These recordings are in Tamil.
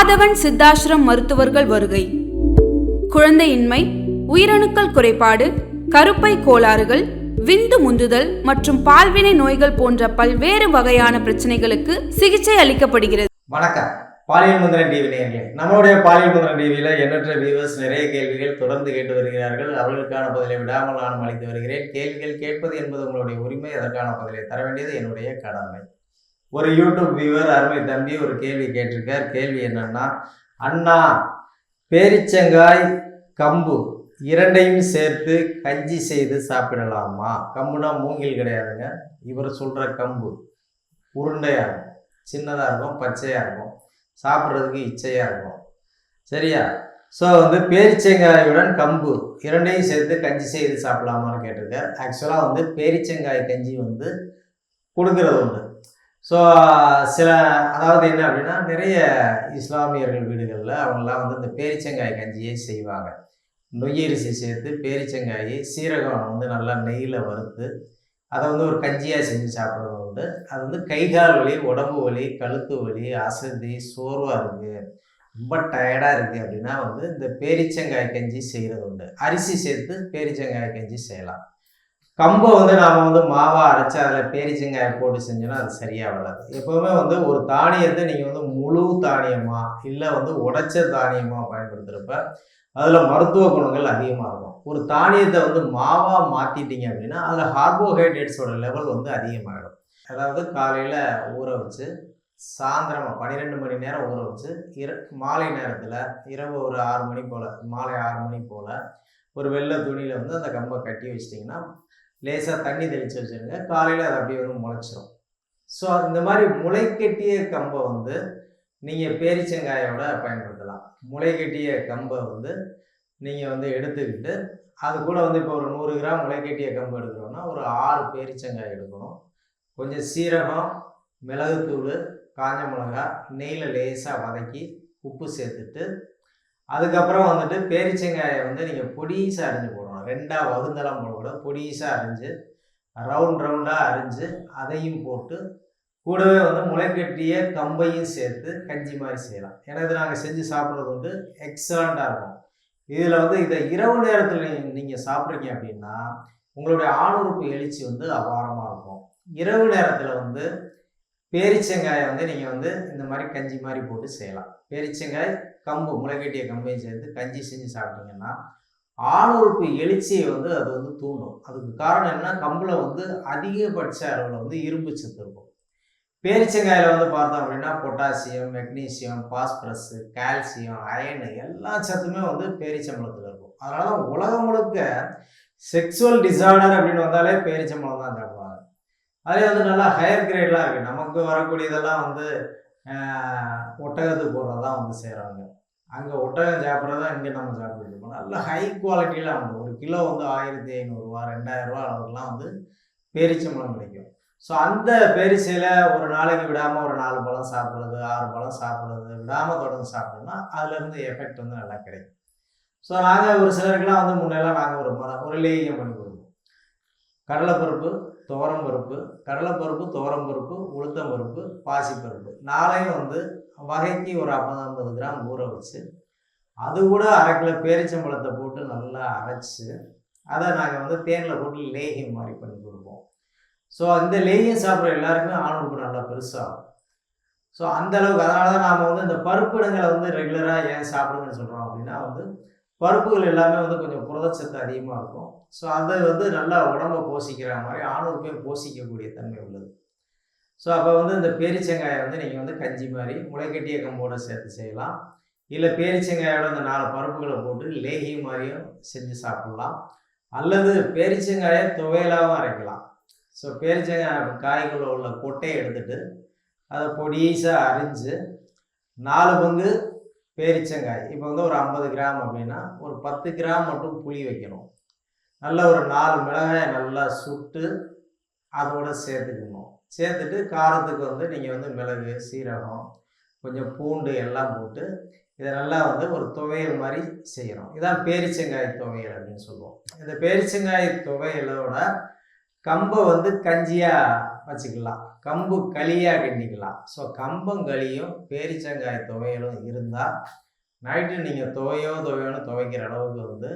மாதவன் சித்தாசிரம் மருத்துவர்கள் வருகை. குழந்தையின்மை, உயிரணுக்கள் குறைபாடு, கருப்பை கோளாறுகள், விந்து முந்துதல் மற்றும் பால்வினை நோய்கள் போன்ற பல்வேறு வகையான பிரச்சனைகளுக்கு சிகிச்சை அளிக்கப்படுகிறது. வணக்கம். பாலியல் மந்திரன் டிவி நேயர்களே, நம்மளுடைய பாலியல் மந்திரன் டிவியில எண்ணற்ற வியூவர்ஸ் நிறைய கேள்விகள் தொடர்ந்து கேட்டு வருகிறார்கள். அவர்களுக்கான பதிலை விடாமல் நானும் அளித்து வருகிறேன். கேள்விகள் கேட்பது என்பது உங்களுடைய உரிமை, அதற்கான பதிலை தர வேண்டியது என்னுடைய கடமை. ஒரு யூடியூப் வியூவர் அருமை தம்பி ஒரு கேள்வி கேட்டிருக்கார். கேள்வி என்னன்னா, அண்ணா பேரிச்சங்காய் கம்பு இரண்டையும் சேர்த்து கஞ்சி செய்து சாப்பிடலாமா? கம்புனா மூங்கில் கிடையாதுங்க. இவர் சொல்கிற கம்பு உருண்டையாக இருக்கும், சின்னதாக இருக்கும், பச்சையாக இருக்கும், சாப்பிட்றதுக்கு இச்சையாக இருக்கும். சரியா? ஸோ பேரிச்சங்காயுடன் கம்பு இரண்டையும் சேர்த்து கஞ்சி செய்து சாப்பிடலாமான்னு கேட்டிருக்கார். ஆக்சுவலாக பேரிச்சங்காய் கஞ்சி கொடுக்கறது உண்டு. ஸோ அதாவது என்ன அப்படின்னா, நிறைய இஸ்லாமியர்கள் வீடுகளில் அவங்களாம் இந்த பேரிச்சங்காய் கஞ்சியை செய்வாங்க. நொய்யரிசி சேர்த்து பேரிச்சங்காய் சீரகம் நல்லா நெய்யில் வறுத்து அதை ஒரு கஞ்சியாக செஞ்சு சாப்பிட்றது உண்டு. அது கை கால் வலி, உடம்பு வலி, கழுத்து வலி, அசதி, சோர்வாக இருக்குது, ரொம்ப டயர்டாக இருக்குது அப்படின்னா இந்த பேரிச்சங்காய் கஞ்சி செய்கிறது உண்டு. அரிசி சேர்த்து பேரிச்சங்காய் கஞ்சி செய்யலாம். கம்பை நாம் மாவாக அரைச்சி அதில் பேரிச்சங்காயை போட்டு செஞ்சோன்னா அது சரியாக வராது. எப்போவுமே ஒரு தானியத்தை நீங்கள் முழு தானியமாக இல்லை உடைச்ச தானியமாக பயன்படுத்துகிறப்ப அதில் மருத்துவ குணங்கள் அதிகமாக இருக்கும். ஒரு தானியத்தை மாவாக மாற்றிட்டீங்க அப்படின்னா அதில் கார்போஹைட்ரேட்ஸோட லெவல் அதிகமாகிடும். அதாவது காலையில் ஊற வச்சு சாயந்தரம் 12 மணி நேரம் ஊற வச்சு மாலை நேரத்தில் இரவு ஒரு 6 மணி போல், மாலை 6 மணி போல் ஒரு வெள்ளை துணியில் அந்த கம்பை கட்டி வச்சிட்டிங்கன்னா லேசாக தண்ணி தெளித்து வச்சுருங்க. காலையில் அது அப்படியே முளைச்சிரும். ஸோ இந்த மாதிரி முளைக்கட்டிய கம்பை நீங்கள் பேரிச்சங்காயோட பயன்படுத்தலாம். முளைக்கட்டிய கம்பை நீங்கள் எடுத்துக்கிட்டு அது கூட இப்போ ஒரு 100 கிராம் முளைக்கட்டிய கம்பு எடுக்கிறோன்னா ஒரு 6 பேரிச்சங்காய் எடுக்கணும். கொஞ்சம் சீரகம், மிளகுத்தூள், காஞ்ச மிளகா நெய்யில் லேசாக வதக்கி உப்பு சேர்த்துட்டு அதுக்கப்புறம் பேரிச்சங்காயை நீங்கள் பொடிசாக அரிஞ்சு போடணும். 2ஆக வகுந்தெல்லாம் போடக்கூடாது, பொடிசாக அரிஞ்சு ரவுண்டாக அரிஞ்சு அதையும் போட்டு கூடவே முளைக்கட்டிய கம்பையும் சேர்த்து கஞ்சி மாதிரி செய்யலாம். ஏன்னா இது நாங்கள் செஞ்சு சாப்பிட்றது எக்ஸலண்ட்டாக இருக்கும். இதில் இதை இரவு நேரத்தில் நீங்கள் சாப்பிட்றீங்க அப்படின்னா உங்களுடைய ஆணுறுப்பு எழுச்சி அபாரமாக இருக்கும். இரவு நேரத்தில் பேரிச்சங்காயை நீங்கள் இந்த மாதிரி கஞ்சி மாதிரி போட்டு செய்யலாம். பேரிச்சங்காய் கம்பு முளைக்கட்டிய கம்பையும் சேர்த்து கஞ்சி செஞ்சு சாப்பிட்டீங்கன்னா ஆணுறுப்பு எழுச்சியை அது தூண்டும். அதுக்கு காரணம் என்ன, கம்பில் அதிகபட்ச அளவில் இரும்பு சத்து இருக்கும். பேரிச்சங்காயில் பார்த்தோம் அப்படின்னா potassium, magnesium, phosphorus, calcium, iron எல்லா சத்துமே பேரிச்சம்பழத்தில் இருக்கும். அதனால உலகம் முழுக்க செக்ஸுவல் டிசார்டர் அப்படின்னு வந்தாலே பேரிச்சம்பழம் தான் சாப்பிடுவாங்க. அதே நல்லா ஹையர் கிரேட்லாம் இருக்குது. நமக்கு வரக்கூடியதெல்லாம் ஒட்டகத்துக்கு போடுறதான் செய்கிறாங்க. அங்கே ஒட்டகம் சாப்பிட்றதா இங்கே நம்ம சாப்பிட்டுட்டு இருக்கோம். நல்ல ஹை குவாலிட்டியில் ஒரு கிலோ 1500 ரூபா 2000 ரூபா அளவுக்குலாம் பேரிச்சம்பழம் கிடைக்கும். ஸோ அந்த பேரிச்சையில் ஒரு நாளைக்கு விடாமல் ஒரு 4 பழம் சாப்பிட்றது, 6 பழம் சாப்பிட்றது, விடாமல் தொடர்ந்து சாப்பிட்டோம்னா அதுலேருந்து எஃபெக்ட் நல்லா கிடைக்கும். ஸோ நாங்கள் ஒரு சிலருக்கெல்லாம் முன்னெல்லாம் நாங்கள் ஒரு லேகியம் பண்ணி கொடுப்போம். கடலைப்பருப்பு, துவரம்பருப்பு, கடலைப்பருப்பு, துவரம்பருப்பு, உளுத்தம்பருப்பு, பாசிப்பருப்பு 4ஐயும் வகைக்கு ஒரு 50 கிராம் ஊற வச்சு அது கூட 1/2 கிலோ பேரிச்சம்பழத்தை போட்டு நல்லா அரைச்சி அதை நாங்கள் தேனில் போட்டு லேகியம் மாதிரி பண்ணி கொடுப்போம். ஸோ இந்த லேகியம் சாப்பிட்ற எல்லாருக்குமே ஆணுறுப்பு நல்லா பெருசாகும். ஸோ அந்தளவுக்கு அதனால தான் நாம் இந்த பருப்பிடங்களை ரெகுலராக ஏன் சாப்பிடுங்கன்னு சொல்கிறோம் அப்படின்னா பருப்புகள் எல்லாமே கொஞ்சம் புரதச்சத்து அதிகமாக இருக்கும். ஸோ அதை நல்லா உடம்பை போஷிக்கிற மாதிரி ஆணுறுப்பையும் போஷிக்கக்கூடிய தன்மை உள்ளது. ஸோ அப்போ இந்த பேரிச்சங்காயை நீங்கள் கஞ்சி மாதிரி முளைக்கட்டிய கம்போடு சேர்த்து செய்யலாம். இல்லை பேரிச்சங்காயோட இந்த 4 பருப்புகளை போட்டு லேகி மாதிரியும் செஞ்சு சாப்பிட்லாம். அல்லது பேரிச்சங்காயை துவையலாகவும் அரைக்கலாம். ஸோ பேரிச்சங்காய் காய்க்குள்ள உள்ள கொட்டையை எடுத்துகிட்டு அதை பொடிசாக அரிஞ்சு 4 பங்கு பேரிச்சங்காய் இப்போ ஒரு 50 கிராம் அப்படின்னா ஒரு 10 கிராம் மட்டும் புளி வைக்கணும். நல்ல ஒரு 4 மிளகாயை நல்லா சுட்டு அதோட சேர்த்துக்கணும். சேர்த்துட்டு காரத்துக்கு நீங்கள் மிளகு, சீரகம், கொஞ்சம் பூண்டு எல்லாம் போட்டு இதை நல்லா ஒரு துவையல் மாதிரி செய்யணும். இதான் பேரிச்சங்காய் துவையல் அப்படின்னு சொல்லுவோம். இந்த பேரிச்சங்காய் துவையலோட கம்பை வந்து கஞ்சியாக வச்சுக்கலாம், கம்பு களியாக கிண்டிக்கலாம். ஸோ கம்பங்களியும் பேரிச்சங்காய் துவையலும் இருந்தால் நைட்டு நீங்கள் துவையோன்னு துவைக்கிற அளவுக்கு வந்து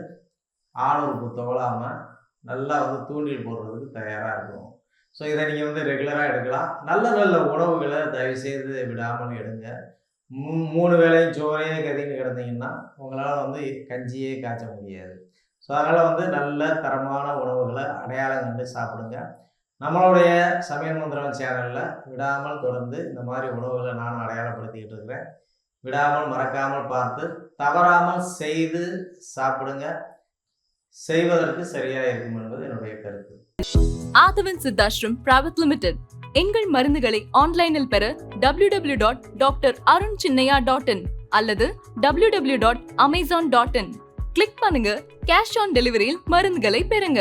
ஆணுறுப்பு துவலாமல் நல்லா வந்து தூண்டில் போடுறதுக்கு தயாராக இருக்கும். ஸோ இதை நீங்கள் வந்து ரெகுலராக எடுக்கலாம். நல்ல நல்ல உணவுகளை தயவுசெய்து விடாமல் எடுங்க. 3 வேளையும் சோறே கதின்னு கிடந்தீங்கன்னா உங்களால் வந்து கஞ்சியே காய்ச்ச முடியாது. ஸோ அதனால் வந்து நல்ல தரமான உணவுகளை அடையாளம் கண்டு சாப்பிடுங்க. நம்மளுடைய சமையல் மந்திரம் சேனலில் விடாமல் தொடர்ந்து இந்த மாதிரி உணவுகளை நானும் அடையாளப்படுத்திக்கிட்டு இருக்கிறேன். விடாமல் மறக்காமல் பார்த்து தவறாமல் செய்து சாப்பிடுங்க. செய்வதற்கு சரியாக இருக்கும் என்பது என்னுடைய கருத்து. ஆதவன் சித்தாஷ்ரம் பிரைவேட் லிமிடெட். எங்கள் மருந்துகளை ஆன்லைனில் பெற www.drarunchinnaiya.in அல்லது www.amazon.in கிளிக் பண்ணுங்க. கேஷ் ஆன் டெலிவரியில் மருந்துகளை பெறுங்க.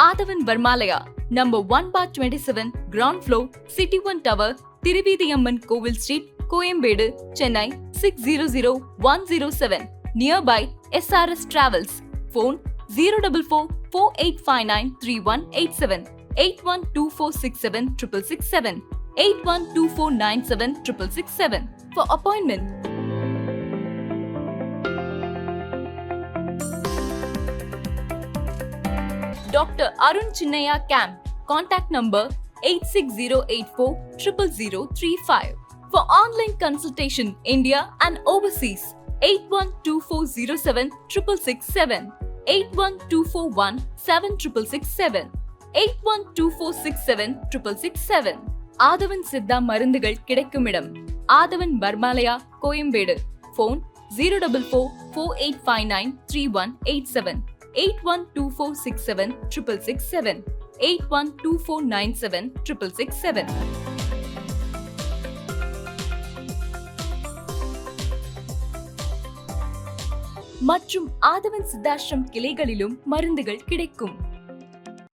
Aadhavan Varmalaya, number 1/27, ground floor, city 1 tower, Thiruveedhiyamman Koil street, Koyambedu, Chennai 600107. Nearby SRS Travels. phone 04448593187, 8124676667, 8124976667 for appointment. Dr. Arun Chinnaiya Camp. Contact number 86084000035. For online consultation, India and overseas, 8124076667, 8124176667, 8124676667. ஆதவன் சித்தா மருந்துகள் கிடைக்கும் இடம் ஆதவன் வர்மாலயா, கோயம்பேடு. phone 04448593187, 8124676667, 8124976667. மற்றும் ஆதவன் சித்தாஷ்ரம் கிளைகளிலும் மருந்துகள் கிடைக்கும்.